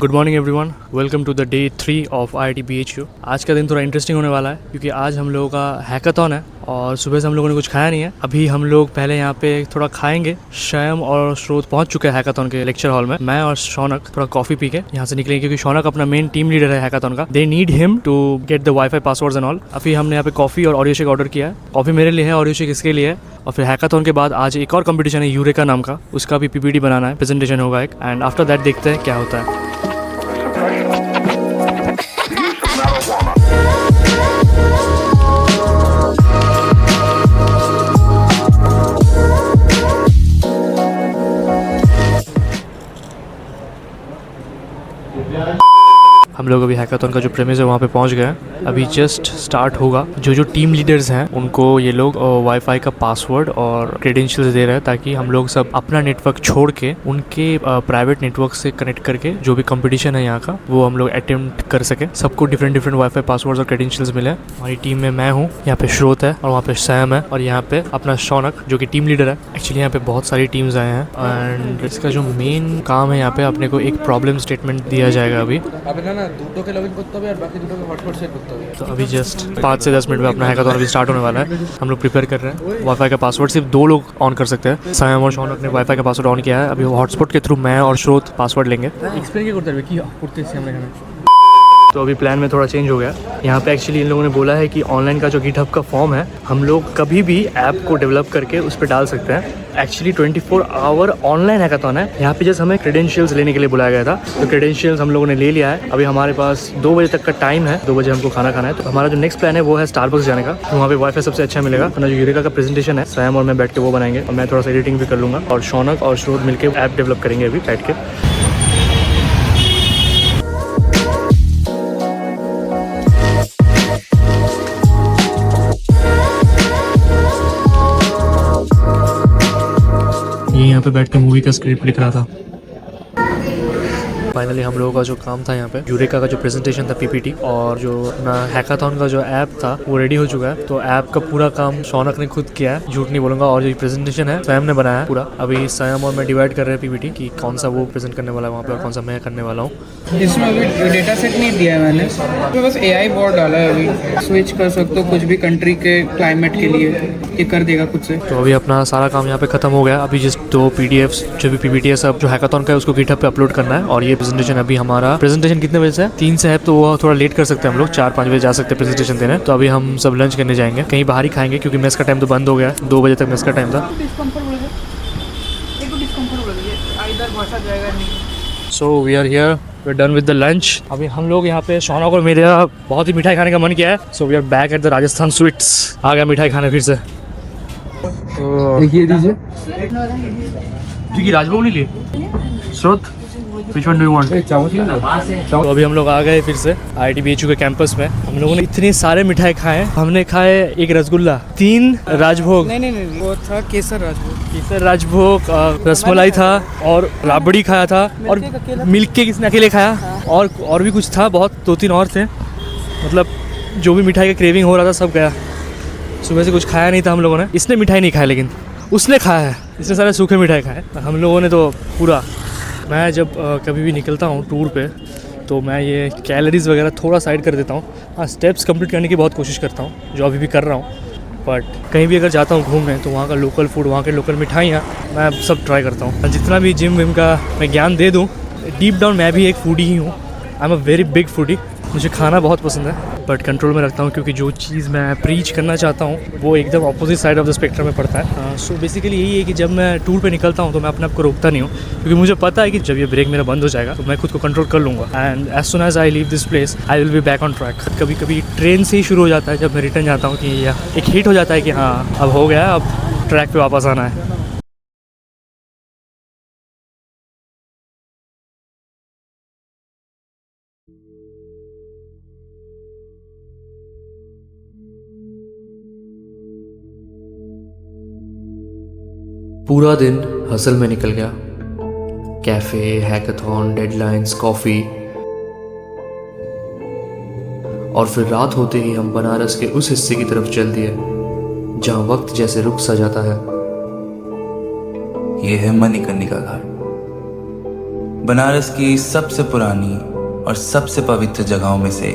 Good morning everyone, welcome to the day 3 of IIT BHU। आज का दिन थोड़ा इंटरेस्टिंग होने वाला है क्योंकि आज हम लोगों का हैकाथॉन है और सुबह से हम लोगों ने कुछ खाया नहीं है। अभी हम लोग पहले यहाँ पे थोड़ा खाएंगे। शयम और स्रोत पहुँच चुके हैं हैकाथॉन के लेक्चर हॉल में। मैं और शौनक थोड़ा कॉफ़ी पी के यहाँ से निकलेंगे क्योंकि शौनक अपना मेन टीम लीडर है हैकाथॉन का। They need him to get the wifi passwords and all. अभी हमने यहाँ पे कॉफ़ी और ऑडियो शेक ऑर्डर किया है। कॉफ़ी मेरे लिए है, ऑडियो शेक इसके लिए है। और फिर हैकाथॉन के बाद आज एक और कंपटीशन है यूरेका नाम का, उसका भी PPT बनाना है, प्रेजेंटेशन होगा एक। एंड आफ्टर दैट देखते हैं क्या होता है। हम लोग अभी हैकाथॉन का जो प्रेमिस है वहाँ पे पहुँच गए हैं। अभी जस्ट स्टार्ट होगा। जो टीम लीडर्स हैं उनको ये लोग वाईफाई का पासवर्ड और क्रेडेंशियल्स दे रहे हैं ताकि हम लोग सब अपना नेटवर्क छोड़ के उनके प्राइवेट नेटवर्क से कनेक्ट करके जो भी कंपटीशन है यहाँ का वो हम लोग अटेम्प्ट कर सके। सबको डिफरेंट वाईफाई पासवर्ड्स और क्रेडेंशियल्स मिले। हमारी टीम में मैं हूँ, यहाँ पे स्रोत है और वहाँ पे सैम है और यहाँ पे अपना शौनक जो कि टीम लीडर है। एक्चुअली यहाँ पे बहुत सारी टीम्स आए हैं एंड इसका जो मेन काम है यहाँ पे अपने को एक प्रॉब्लम स्टेटमेंट दिया जाएगा। अभी तो अभी जस्ट 5 से 10 मिनट में अपना हैकाथॉन अभी स्टार्ट होने वाला है। हम लोग प्रिपेयर कर रहे हैं। वाईफाई का पासवर्ड सिर्फ 2 लोग ऑन कर सकते हैं। सैम और शौनक ने वाईफाई का पासवर्ड ऑन किया है। अभी हॉटस्पॉट के थ्रू मैं और स्रोत पासवर्ड लेंगे। एक्सप्लेन क्या करते हैं। तो अभी प्लान में थोड़ा चेंज हो गया। यहाँ पे एक्चुअली इन लोगों ने बोला है कि ऑनलाइन का जो गिटहब का फॉर्म है हम लोग कभी भी ऐप को डेवलप करके उस पर डाल सकते हैं। एक्चुअली 24 आवर ऑनलाइन हैकाथॉन है। यहाँ पे जस्ट हमें क्रेडेंशियल्स लेने के लिए बुलाया गया था, तो क्रेडेंशियल्स हम लोगों ने ले लिया है। अभी हमारे पास 2 बजे तक का टाइम है। 2 बजे हमको खाना खाना है। तो हमारा जो नेक्स्ट प्लान है वो है स्टारबक्स जाने का। तो वहाँ पे वाईफाई सबसे अच्छा मिलेगा। अपना जो यूरेका का प्रेजेंटेशन है सैम और मैं बैठ के वो बनाएंगे और मैं थोड़ा सा एडिटिंग भी कर लूँगा और शौनक और स्रोत मिलकर ऐप डेवलप करेंगे अभी बैठ के। यहाँ पे बैठ के मूवी का स्क्रिप्ट लिख रहा था। फाइनली हम लोगों का जो काम था यहाँ पे यूरेका का जो प्रेजेंटेशन था PPT और जो अपना हैकाथॉन का जो ऐप था वो रेडी हो चुका है। तो ऐप का पूरा काम शौनक ने खुद किया है, झूठ नहीं बोलूंगा। और जो प्रेजेंटेशन है सैम ने बनाया है पूरा। अभी सैम और मैं डिवाइड कर रहे हैं PPT कि कौन सा वो प्रेजेंट करने वाला है वहाँ पे और कौन सा मैं करने वाला हूँ। इसमें अभी डेटा सेट नहीं दिया है मैंने, तो बस AI बोर्ड डाला है। अभी स्विच कर सकते हो कुछ भी कंट्री के क्लाइमेट के लिए, ये कर देगा खुद से। तो अभी अपना सारा काम यहाँ पे खत्म हो गया। अभी जस्ट 2 PDFs जो भी PPT है सब जो हैकाथॉन का है उसको गिटहब पे अपलोड करना है। और ये प्रेजेंटेशन अभी हमारा प्रेजेंटेशन कितने बजे से है? 3 से है, तो वो थोड़ा लेट कर सकते हैं हम लोग। 4-5 बजे जा सकते हैं प्रेजेंटेशन देने। तो अभी हम सब लंच करने जाएंगे, कहीं बाहर ही खाएंगे क्योंकि मेस का टाइम तो बंद हो गया। 2 बजे तक मेस का टाइम था। So we are here, we are done with the lunch. अभी हम लोग यहाँ पे शौनक और मेरा बहुत ही मिठाई खाने का मन किया है। So we are back at the Rajasthan sweets. आ गया मिठाई खाने फिर से। देखिए दीजिए जी राजभोग नहीं लिए स्रोत। Which one do you want? तो अभी हम लोग आ गए फिर से IIT BHU के कैंपस में। हम लोगों ने इतने सारे मिठाई खाए। हमने खाए 1 रसगुल्ला, 3 राजभोग, नहीं वो था केसर राजभोग, रसमलाई था और राबड़ी खाया था और मिल्क केक इसने अकेले खाया। और भी कुछ था, बहुत 2-3 और थे। मतलब जो भी मिठाई का क्रेविंग हो रहा था सब गया। सुबह से कुछ खाया नहीं था हम लोगों ने। इसने मिठाई नहीं खाया लेकिन उसने खाया है। इसने सारे सूखे मिठाई खाए। हम लोगों ने तो पूरा। मैं जब कभी भी निकलता हूँ टूर पे तो मैं ये कैलोरीज़ वगैरह थोड़ा साइड कर देता हूँ। हाँ, स्टेप्स कंप्लीट करने की बहुत कोशिश करता हूँ जो अभी भी कर रहा हूँ। बट कहीं भी अगर जाता हूँ घूमने तो वहाँ का लोकल फूड, वहाँ के लोकल मिठाइयाँ मैं सब ट्राई करता हूँ। जितना भी जिम विम का मैं ज्ञान दे दूँ, डीप डाउन मैं भी एक फूडी ही हूँ। I am a very big foodie. मुझे खाना बहुत पसंद है बट कंट्रोल में रखता हूँ क्योंकि जो चीज़ मैं प्रीच करना चाहता हूँ वो एकदम opposite side of the spectrum में पड़ता है। सो बेसिकली यही है कि जब मैं टूर पे निकलता हूँ तो मैं अपने आप को रोकता नहीं हूँ क्योंकि मुझे पता है कि जब ये ब्रेक मेरा बंद हो जाएगा तो मैं खुद को कंट्रोल कर लूँगा। And as soon as I leave this place I will be back on track. कभी कभी ट्रेन से ही शुरू हो जाता है जब मैं रिटर्न जाता हूँ कि एक हिट हो जाता है कि हाँ अब हो गया, अब ट्रैक पर वापस आना है। पूरा दिन हसल में निकल गया। कैफ़े, हैकाथॉन, डेडलाइंस, कॉफ़ी और फिर रात होते ही हम बनारस के उस हिस्से की तरफ चल दिए जहाँ वक्त जैसे रुक सा जाता है। ये है मणिकर्णिका घाट। बनारस की सबसे पुरानी और सबसे पवित्र जगहों में से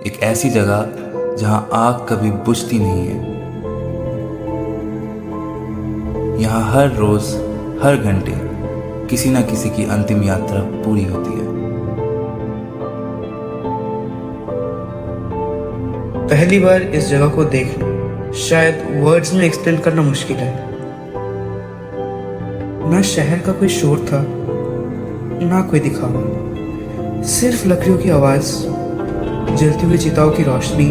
एक ऐसी जगह जहां आग कभी बुझती नहीं है। यहाँ हर रोज हर घंटे किसी न किसी की अंतिम यात्रा पूरी होती है। पहली बार इस जगह को देखना शायद वर्ड्स में एक्सप्लेन करना मुश्किल है। ना शहर का कोई शोर था, ना कोई दिखावा, सिर्फ लकड़ियों की आवाज, जलती हुई चिताओं की रोशनी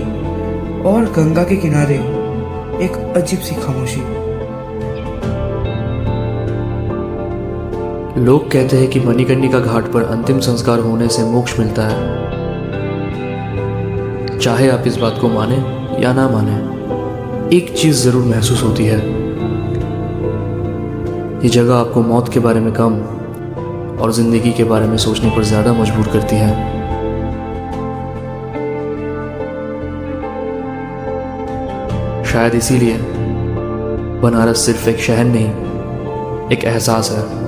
और गंगा के किनारे एक अजीब सी खामोशी। लोग कहते हैं कि मणिकर्णिका घाट पर अंतिम संस्कार होने से मोक्ष मिलता है। चाहे आप इस बात को माने या ना माने, एक चीज जरूर महसूस होती है, ये जगह आपको मौत के बारे में कम और जिंदगी के बारे में सोचने पर ज्यादा मजबूर करती है। शायद इसीलिए बनारस सिर्फ एक शहर नहीं, एक एहसास है।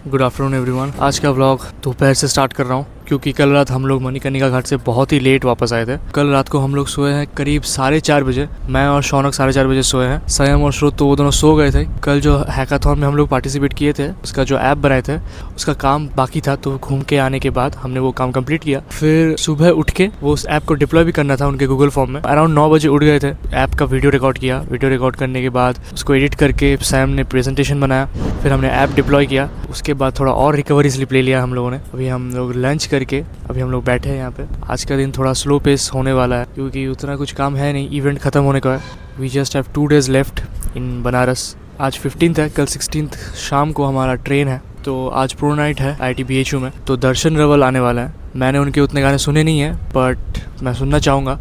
Good afternoon everyone. आज का व्लॉग दोपहर से स्टार्ट कर रहा हूँ क्योंकि कल रात हम लोग मणिकर्णिका घाट से बहुत ही लेट वापस आए थे। कल रात को हम लोग सोए हैं करीब 4:30 बजे। मैं और शौनक 4:30 बजे सोए हैं। संयम और श्रोत तो वो दोनों सो गए थे। कल जो हैकाथॉन में हम लोग पार्टिसिपेट किए थे, उसका जो ऐप बनाए थे उसका काम बाकी था, तो घूम के आने के बाद हमने वो काम कंप्लीट किया। फिर सुबह उठ के वो उस ऐप को डिप्लॉय भी करना था उनके गूगल फॉर्म में। अराउंड 9 बजे उठ गए थे। ऐप का वीडियो रिकॉर्ड किया। वीडियो रिकॉर्ड करने के बाद उसको एडिट करके सैम ने प्रेजेंटेशन बनाया। फिर हमने ऐप डिप्लॉय किया। उसके बाद थोड़ा और रिकवरी स्लिप ले लिया हम लोगों ने। अभी हम लोग लंच करके अभी हम लोग बैठे हैं यहाँ पे। आज का दिन थोड़ा स्लो पेस होने वाला है क्योंकि उतना कुछ काम है नहीं, इवेंट खत्म होने का है। We just have 2 days left in Banaras. आज 15th है, कल 16th शाम को हमारा ट्रेन है। तो आज प्रो नाइट है ITBHU में। तो दर्शन रवल आने वाला है। मैंने उनके उतने गाने सुने नहीं है बट मैं सुनना चाहूँगा।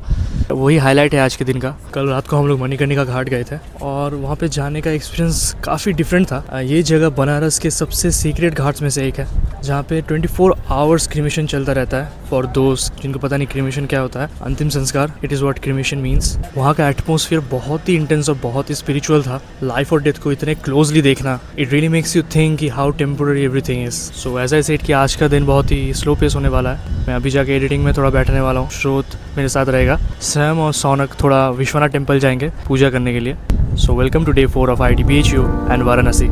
वही हाईलाइट है आज के दिन का। कल रात को हम लोग मणिकर्णिका घाट गए थे और वहाँ पे जाने का एक्सपीरियंस काफ़ी डिफरेंट था। ये जगह बनारस के सबसे सीक्रेट घाट्स में से एक है जहाँ पे 24 आवर्स क्रीमेशन चलता रहता है। फॉर दोस्त जिनको पता नहीं क्रीमेशन क्या होता है, अंतिम संस्कार, it is what cremation means. वहाँ का एटमोसफियर बहुत ही इंटेंस और बहुत ही स्पिरिचुअल था। लाइफ और डेथ को इतने क्लोजली देखना, it really makes you think कि how temporary everything is. So as I said कि आज का दिन बहुत ही स्लो पेस होने वाला है। मैं अभी जाके एडिटिंग में थोड़ा बैठने वाला हूँ। श्रोत मेरे साथ रहेगा। सैम और सौनक थोड़ा विश्वनाथ टेम्पल जाएंगे पूजा करने के लिए। So welcome to day 4 of ITBHU and Varanasi.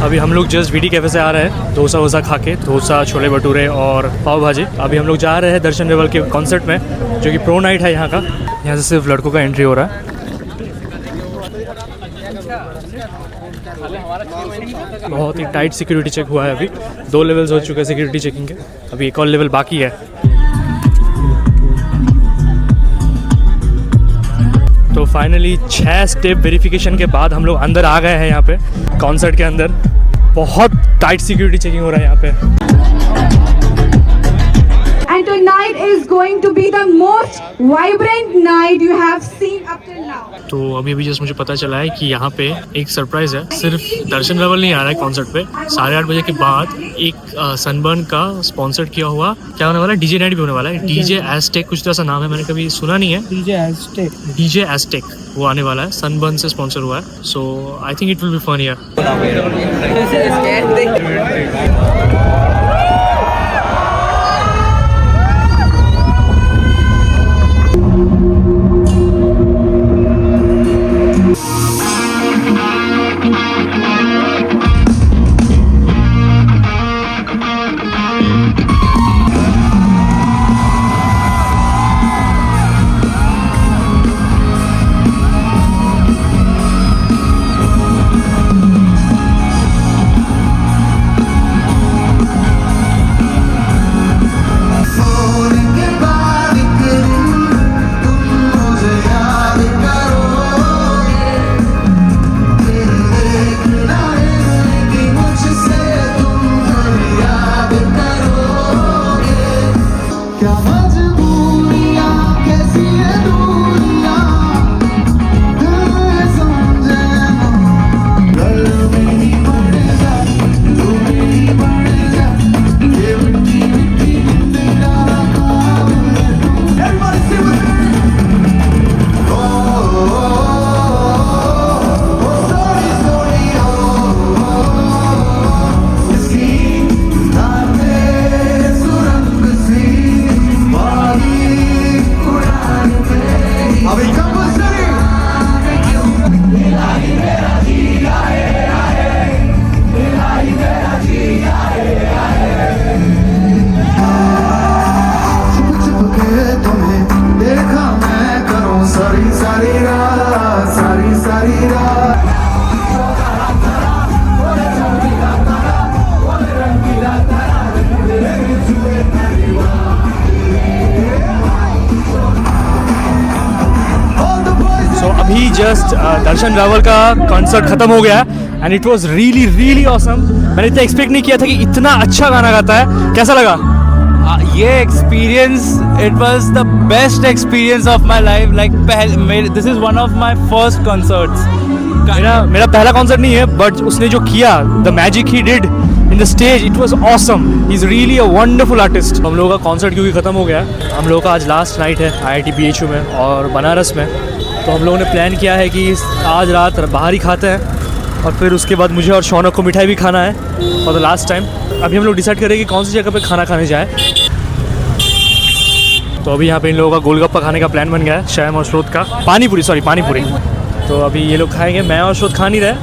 अभी हम लोग जस्ट VD कैफ़े से आ रहे हैं डोसा वोसा खा के, डोसा, छोले भटूरे और पाव भाजी। अभी हम लोग जा रहे हैं दर्शन रेवल के कॉन्सर्ट में जो कि प्रो नाइट है यहाँ का। यहाँ से सिर्फ लड़कों का एंट्री हो रहा है। बहुत ही टाइट सिक्योरिटी चेक हुआ है। अभी 2 लेवल्स हो चुके हैं सिक्योरिटी चेकिंग के, अभी एक और लेवल बाकी है। तो फाइनली 6 स्टेप वेरिफिकेशन के बाद हम लोग अंदर आ गए हैं यहाँ पे कॉन्सर्ट के अंदर। बहुत टाइट सिक्योरिटी चेकिंग हो रहा है यहाँ पे। And tonight is going to be the most vibrant night you have seen up till now. तो अभी जस्ट मुझे पता चला है कि यहाँ पे एक सरप्राइज है। सिर्फ दर्शन रेवल नहीं आ रहा है कॉन्सर्ट पे। 8:30 बजे के बाद एक सनबर्न का स्पॉन्सर्ड किया हुआ क्या होने वाला है, DJ नाइट भी होने वाला है। DJ एस्टेक कुछ तो ऐसा नाम है, मैंने कभी सुना नहीं है। DJ एस्टेक वो आने वाला है, सनबर्न से स्पॉन्सर हुआ है। So I think it will be fun here. Just Darshan Raval का कॉन्सर्ट खत्म हो गया and it was really really awesome. मैंने इतना एक्सपेक्ट नहीं किया था कि इतना अच्छा गाना गाता है। कैसा लगा? ये experience, it was the best experience of my life. Like this is one of my first concerts. मेरा पहला कॉन्सर्ट नहीं है, बट उसने जो किया, the magic he did in the stage, it was awesome. He is really a wonderful artist. हम लोगों का कॉन्सर्ट क्योंकि खत्म हो गया, हम लोगों का आज लास्ट नाइट है IIT BHU में और बनारस में। तो हम लोगों ने प्लान किया है कि आज रात बाहर ही खाते हैं और फिर उसके बाद मुझे और शौनक को मिठाई भी खाना है फॉर द लास्ट टाइम। अभी हम लोग डिसाइड करें कि कौन सी जगह पे खाना खाने जाए। तो अभी यहाँ पे इन लोगों का गोलगप्पा खाने का प्लान बन गया है, शैम और श्रोत का। पानीपुरी। तो अभी ये लोग खाएंगे, मैं और श्रोत खा नहीं रहे।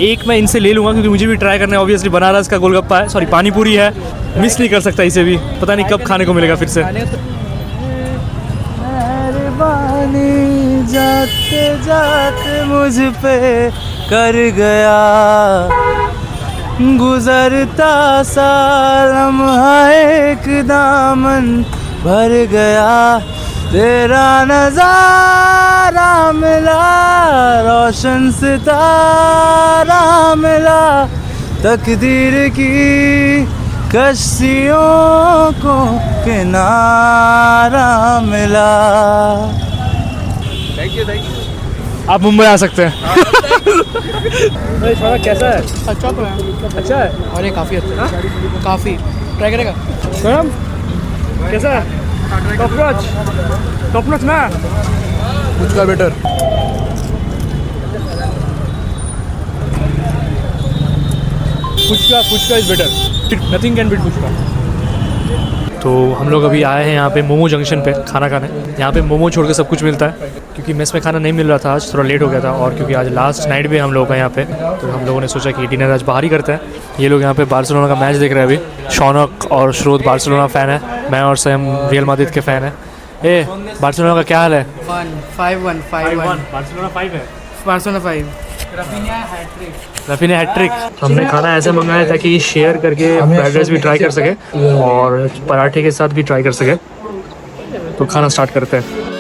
एक मैं इनसे ले लूँगा क्योंकि मुझे भी ट्राई करना है। ऑब्वियसली बनारस का गोलगप्पा है, सॉरी पानीपुरी है, मिस नहीं कर सकता इसे भी। पता नहीं कब खाने को मिलेगा फिर से। जाते जाते मुझ पे कर गया, गुजरता सा लम्हा एक दामन भर गया, तेरा नजारा मिला, रोशन सितारा मिला, तकदीर की कश्तियों को किनारा मिला। Thank you. आप मुंबई आ सकते हैं। कैसा है? अच्छा तो है, अच्छा है। अरे काफ़ी अच्छा, काफ़ी ट्राई करेगा। मैडम कैसा है? टॉप नॉच ना? उसका better. Puchka is better, nothing can beat puchka. तो हम लोग अभी आए हैं यहाँ पे मोमो जंक्शन पे खाना खाने। यहाँ पे मोमो छोड़ के सब कुछ मिलता है क्योंकि मेस में खाना नहीं मिल रहा था, आज थोड़ा लेट हो गया था। और क्योंकि आज लास्ट नाइट भी हम लोग का यहाँ पे, तो हम लोगों ने सोचा कि डिनर आज बाहर ही करते हैं। ये लोग यहाँ पे बार्सिलोना का मैच देख रहे हैं अभी। शौनक और श्रोत बार्सिलोना फ़ैन है, मैं और सैम रियल माद्रिद के फ़ैन है। ए बार्सिलोना का क्या हाल है? 5-1 बार्सिलोना 5 है। बार्सिलोना 5। रफ़ी ने हैट्रिक। हमने खाना ऐसे मंगाया था कि शेयर करके फ्राइड राइस भी ट्राई कर सके और पराठे के साथ भी ट्राई कर सके। तो खाना स्टार्ट करते हैं।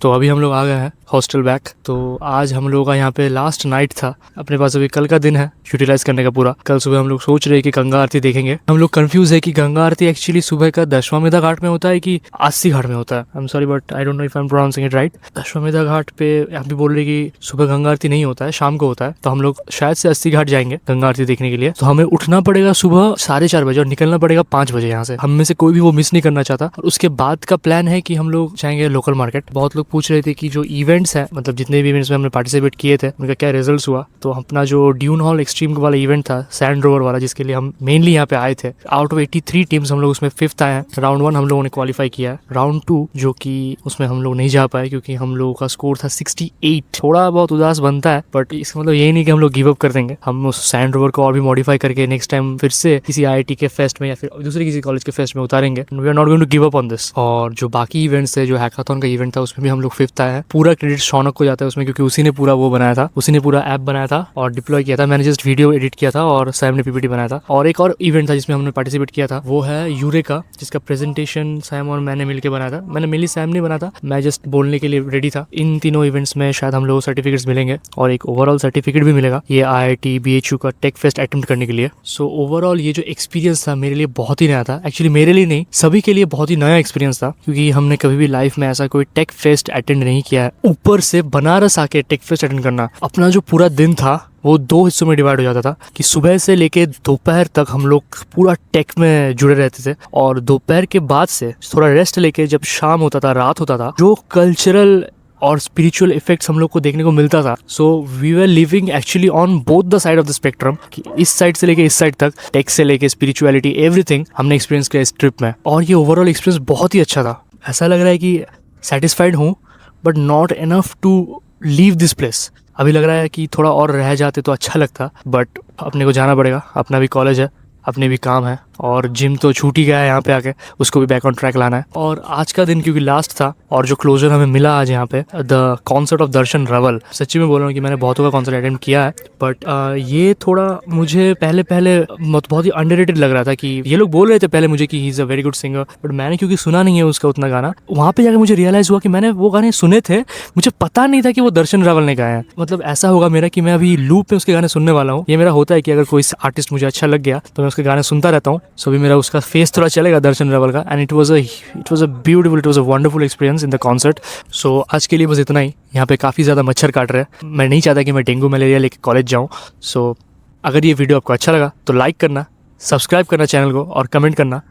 तो अभी हम लोग आ गए हैं हॉस्टल बैक। तो आज हम लोगों का यहाँ पे लास्ट नाइट था। अपने पास अभी कल का दिन है यूटिलाइज करने का पूरा। कल सुबह हम लोग सोच रहे हैं कि गंगा आरती देखेंगे। हम लोग कंफ्यूज है कि गंगा आरती एक्चुअली सुबह का दशवामेधा घाट में होता है कि अस्सी घाट में होता है। I am sorry but I don't know if I am pronouncing it right. Dashashwamedh Ghat पे यहाँ पे बोल रहे कि सुबह गंगा आरती नहीं होता है, शाम को होता है। तो हम लोग शायद से अस्सी घाट जाएंगे गंगा आरती देखने के लिए। तो हमें उठना पड़ेगा सुबह 4:30 बजे और निकलना पड़ेगा 5 बजे यहाँ से। हम में से कोई भी वो मिस नहीं करना चाहता। और उसके बाद का प्लान है कि हम लोग जाएंगे लोकल मार्केट। बहुत लोग पूछ रहे थे कि जो इवेंट्स है, मतलब जितने भी इवेंट्स में हमने पार्टिसिपेट किए थे उनका क्या रिजल्ट्स हुआ। तो अपना जो ड्यून हॉल एक्सट्रीम वाला इवेंट था, सैंड रोवर वाला, जिसके लिए हम मेनली यहाँ पे आए थे, आउट ऑफ 83 टीम्स हम लोग उसमें 5th आए हैं। राउंड 1 हम लोगों ने क्वालिफाई किया है। राउंड 2 जो कि उसमें हम लोग नहीं जा पाए क्योंकि हम लोगों का स्कोर था 68। थोड़ा बहुत उदास बनता है बट इसका मतलब यही नहीं कि हम लोग गिव अप कर देंगे। हम उस सैंड रोवर को और भी मॉडिफाई करके नेक्स्ट टाइम फिर से किसी IIT के फेस्ट में या फिर दूसरे किसी कॉलेज के फेस्ट में उतारेंगे। We are not going to give up on this. और जो बाकी इवेंट्स थे, जो हैकाथॉन का इवेंट था, उसमें भी हम लोग 5th आए हैं। पूरा क्रेडिट शौनक को जाता है उसमें क्योंकि उसी ने पूरा वो बनाया था, उसी ने पूरा ऐप बनाया था और डिप्लॉय किया था। मैंने जस्ट वीडियो एडिट किया था और सैम ने PPT बनाया था। और एक और इवेंट था जिसमें हमने पार्टिसिपेट किया था, वो है यूरेका, जिसका प्रेजेंटेशन सैम और मैंने मिलकर बनाया था। मैंने मेनली सैम ने बनाया था, मैं जस्ट बोलने के लिए रेडी था। इन तीनों इवेंट्स में शायद हम लोग सर्टिफिकेट्स मिलेंगे और एक ओवरऑल सर्टिफिकेट भी मिलेगा ये IIT BHU का टेक फेस्ट अटेम्प्ट करने के लिए। सो ओवरऑल ये जो एक्सपीरियंस था मेरे लिए बहुत ही नया था। एक्चुअली मेरे लिए नहीं, सभी के लिए बहुत ही नया एक्सपीरियंस था क्योंकि हमने कभी भी लाइफ में ऐसा कोई टेक फेस्ट अटेंड नहीं किया है। ऊपर से बनारस आके टेक फेस्ट अटेंड करना। अपना जो पूरा दिन था वो 2 हिस्सों में डिवाइड हो जाता था कि सुबह से लेके दोपहर तक हम लोग पूरा टेक में जुड़े रहते थे और दोपहर के बाद से थोड़ा रेस्ट लेके जब शाम होता था, रात होता था, जो कल्चरल और स्पिरिचुअल इफेक्ट्स हम लोग को देखने को मिलता था। So we were living actually on both the side of the spectrum, कि इस साइड से लेके इस साइड तक, टेक से लेके स्पिरिचुअलिटी, एवरीथिंग हमने एक्सपीरियंस किया इस ट्रिप में। और ये ओवरऑल एक्सपीरियंस बहुत ही अच्छा था। ऐसा लग रहा है कि सेटिस्फाइड हूँ but not enough to leave this place. अभी लग रहा है कि थोड़ा और रह जाते तो अच्छा लगता, बट अपने को जाना पड़ेगा। अपना भी कॉलेज है, अपने भी काम है, और जिम तो छूट ही गया है यहाँ पे आके, उसको भी बैक ऑन ट्रैक लाना है। और आज का दिन क्योंकि लास्ट था और जो क्लोजर हमें मिला आज यहाँ पे, द कॉन्सर्ट ऑफ दर्शन रावल, सच्ची में बोल रहा हूँ कि मैंने बहुतों का कॉन्सर्ट अटेंड किया है, बट ये थोड़ा मुझे पहले बहुत ही अंडररेटेड लग रहा था कि ये लोग बोल रहे थे पहले मुझे कि he is a very good singer, but मैंने क्योंकि सुना नहीं है उसका उतना गाना, वहाँ पे जाकर मुझे रियलाइज़ हुआ कि मैंने वो गाने सुने थे, मुझे पता नहीं था कि वो दर्शन रावल ने गाया है। मतलब ऐसा होगा मेरा कि मैं अभी लूप में उसके गाने सुनने वाला हूँ। ये मेरा होता है कि अगर कोई आर्टिस्ट मुझे अच्छा लग गया तो मैं उसके गाने सुनता रहता हूँ। सो भी मेरा उसका फेस थोड़ा चलेगा दर्शन रावल का, and it was a beautiful, it was a wonderful experience in the concert. So आज के लिए बस इतना ही। यहाँ पे काफ़ी ज़्यादा मच्छर काट रहे हैं, मैं नहीं चाहता कि मैं डेंगू मलेरिया लेके कॉलेज जाऊँ। सो अगर ये वीडियो आपको अच्छा लगा तो लाइक करना, सब्सक्राइब करना चैनल को और कमेंट करना,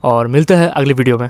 और मिलते हैं अगली वीडियो में।